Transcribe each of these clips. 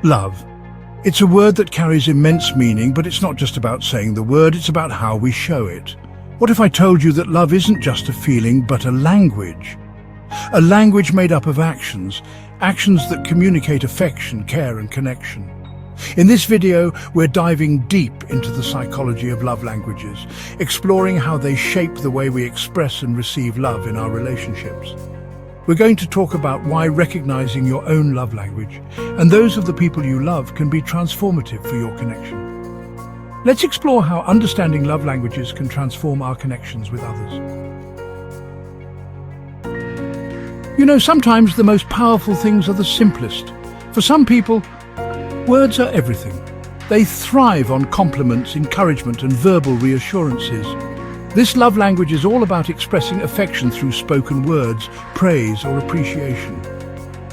Love. It's a word that carries immense meaning, but it's not just about saying the word, it's about how we show it. What if I told you that love isn't just a feeling, but a language? A language made up of actions that communicate affection, care, and connection. In this video, we're diving deep into the psychology of love languages, exploring how they shape the way we express and receive love in our relationships. We're going to talk about why recognizing your own love language and those of the people you love can be transformative for your connection. Let's explore how understanding love languages can transform our connections with others. You know, sometimes the most powerful things are the simplest. For some people, words are everything. They thrive on compliments, encouragement, and verbal reassurances. This love language is all about expressing affection through spoken words, praise, or appreciation.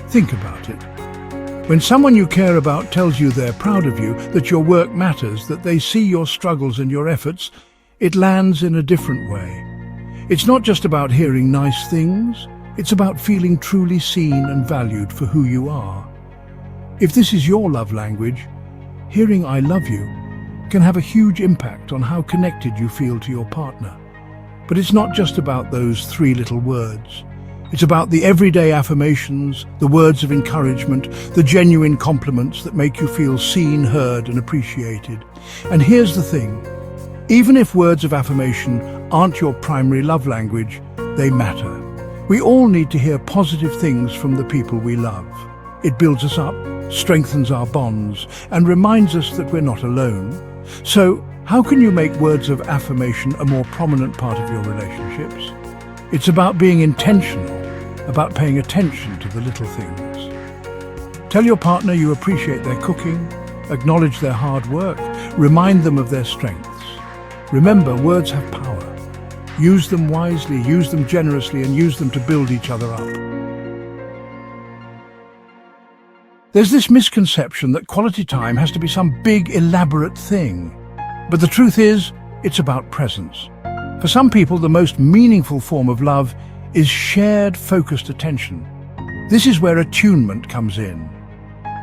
Think about it. When someone you care about tells you they're proud of you, that your work matters, that they see your struggles and your efforts, it lands in a different way. It's not just about hearing nice things, it's about feeling truly seen and valued for who you are. If this is your love language, hearing "I love you" can have a huge impact on how connected you feel to your partner. But it's not just about those three little words. It's about the everyday affirmations, the words of encouragement, the genuine compliments that make you feel seen, heard, and appreciated. And here's the thing. Even if words of affirmation aren't your primary love language, they matter. We all need to hear positive things from the people we love. It builds us up, strengthens our bonds, and reminds us that we're not alone. So, how can you make words of affirmation a more prominent part of your relationships? It's about being intentional, about paying attention to the little things. Tell your partner you appreciate their cooking, acknowledge their hard work, remind them of their strengths. Remember, words have power. Use them wisely, use them generously, and use them to build each other up. There's this misconception that quality time has to be some big, elaborate thing. But the truth is, it's about presence. For some people, the most meaningful form of love is shared, focused attention. This is where attunement comes in.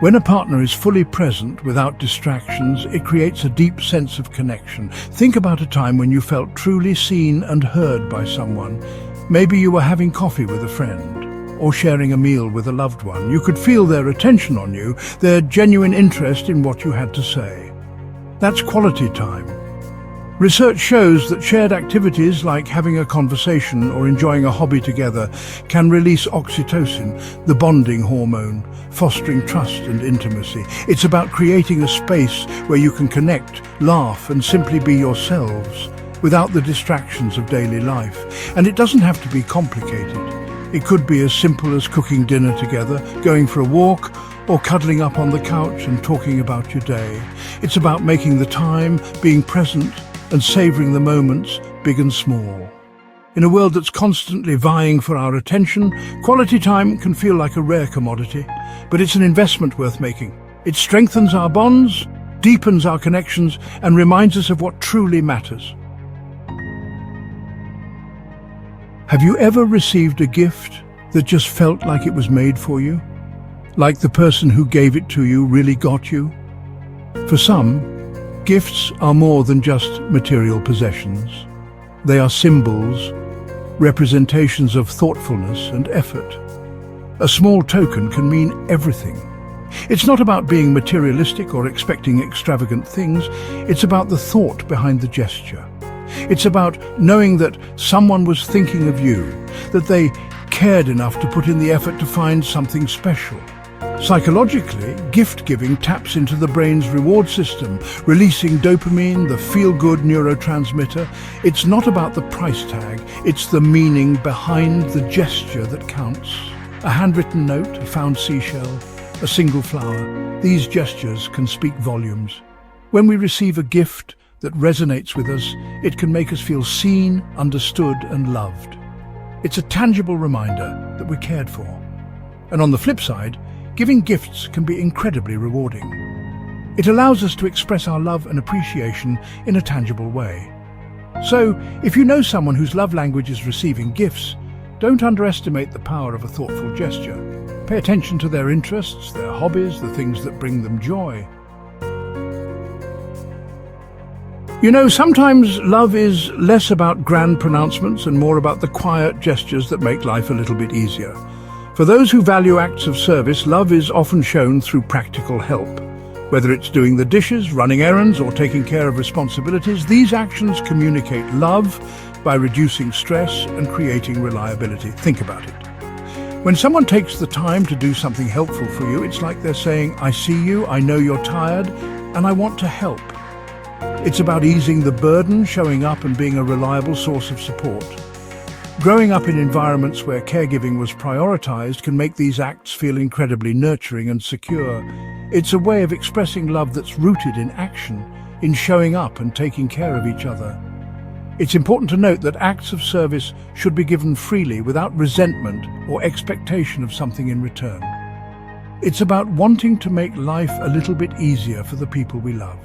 When a partner is fully present without distractions, it creates a deep sense of connection. Think about a time when you felt truly seen and heard by someone. Maybe you were having coffee with a friend, or sharing a meal with a loved one. You could feel their attention on you, their genuine interest in what you had to say. That's quality time. Research shows that shared activities like having a conversation or enjoying a hobby together can release oxytocin, the bonding hormone, fostering trust and intimacy. It's about creating a space where you can connect, laugh, and simply be yourselves without the distractions of daily life. And it doesn't have to be complicated. It could be as simple as cooking dinner together, going for a walk, or cuddling up on the couch and talking about your day. It's about making the time, being present, and savoring the moments, big and small. In a world that's constantly vying for our attention, quality time can feel like a rare commodity, but it's an investment worth making. It strengthens our bonds, deepens our connections, and reminds us of what truly matters. Have you ever received a gift that just felt like it was made for you? Like the person who gave it to you really got you? For some, gifts are more than just material possessions. They are symbols, representations of thoughtfulness and effort. A small token can mean everything. It's not about being materialistic or expecting extravagant things. It's about the thought behind the gesture. It's about knowing that someone was thinking of you, that they cared enough to put in the effort to find something special. Psychologically, gift-giving taps into the brain's reward system, releasing dopamine, the feel-good neurotransmitter. It's not about the price tag, it's the meaning behind the gesture that counts. A handwritten note, a found seashell, a single flower. These gestures can speak volumes. When we receive a gift that resonates with us, it can make us feel seen, understood, and loved. It's a tangible reminder that we're cared for. And on the flip side, giving gifts can be incredibly rewarding. It allows us to express our love and appreciation in a tangible way. So, if you know someone whose love language is receiving gifts, don't underestimate the power of a thoughtful gesture. Pay attention to their interests, their hobbies, the things that bring them joy. Sometimes love is less about grand pronouncements and more about the quiet gestures that make life a little bit easier. For those who value acts of service, love is often shown through practical help. Whether it's doing the dishes, running errands, or taking care of responsibilities, these actions communicate love by reducing stress and creating reliability. Think about it. When someone takes the time to do something helpful for you, it's like they're saying, "I see you, I know you're tired, and I want to help." It's about easing the burden, showing up and being a reliable source of support. Growing up in environments where caregiving was prioritized can make these acts feel incredibly nurturing and secure. It's a way of expressing love that's rooted in action, in showing up and taking care of each other. It's important to note that acts of service should be given freely without resentment or expectation of something in return. It's about wanting to make life a little bit easier for the people we love.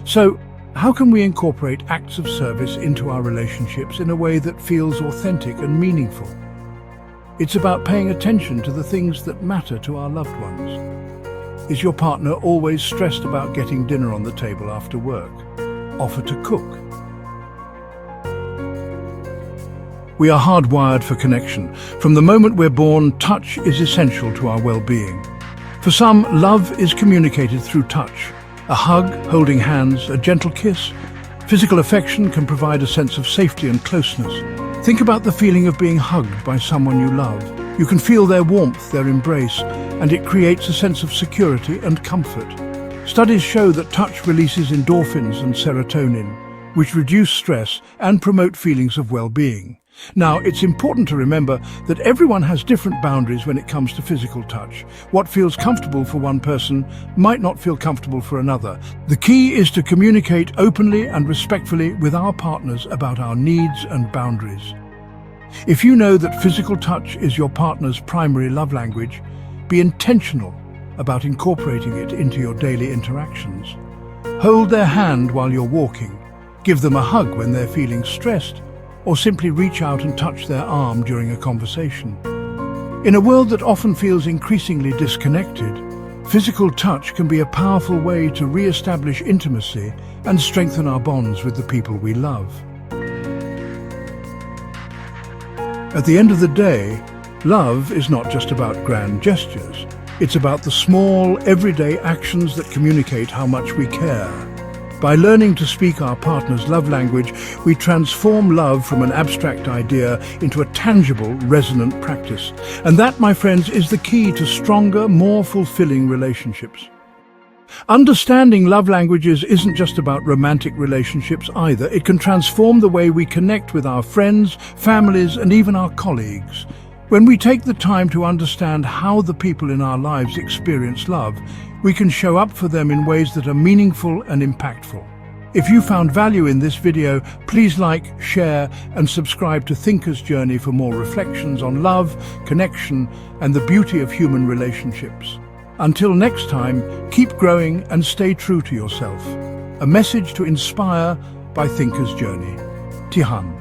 So, how can we incorporate acts of service into our relationships in a way that feels authentic and meaningful? It's about paying attention to the things that matter to our loved ones. Is your partner always stressed about getting dinner on the table after work? Offer to cook. We are hardwired for connection. From the moment we're born, touch is essential to our well-being. For some, love is communicated through touch. A hug, holding hands, a gentle kiss. Physical affection can provide a sense of safety and closeness. Think about the feeling of being hugged by someone you love. You can feel their warmth, their embrace, and it creates a sense of security and comfort. Studies show that touch releases endorphins and serotonin, which reduce stress and promote feelings of well-being. Now, it's important to remember that everyone has different boundaries when it comes to physical touch. What feels comfortable for one person might not feel comfortable for another. The key is to communicate openly and respectfully with our partners about our needs and boundaries. If you know that physical touch is your partner's primary love language, be intentional about incorporating it into your daily interactions. Hold their hand while you're walking, give them a hug when they're feeling stressed, or simply reach out and touch their arm during a conversation. In a world that often feels increasingly disconnected, physical touch can be a powerful way to re-establish intimacy and strengthen our bonds with the people we love. At the end of the day, love is not just about grand gestures. It's about the small, everyday actions that communicate how much we care. By learning to speak our partner's love language, we transform love from an abstract idea into a tangible, resonant practice. And that, my friends, is the key to stronger, more fulfilling relationships. Understanding love languages isn't just about romantic relationships either. It can transform the way we connect with our friends, families, and even our colleagues. When we take the time to understand how the people in our lives experience love, we can show up for them in ways that are meaningful and impactful. If you found value in this video, please like, share, and subscribe to Thinker's Journey for more reflections on love, connection, and the beauty of human relationships. Until next time, keep growing and stay true to yourself. A message to inspire by Thinker's Journey. Tihan.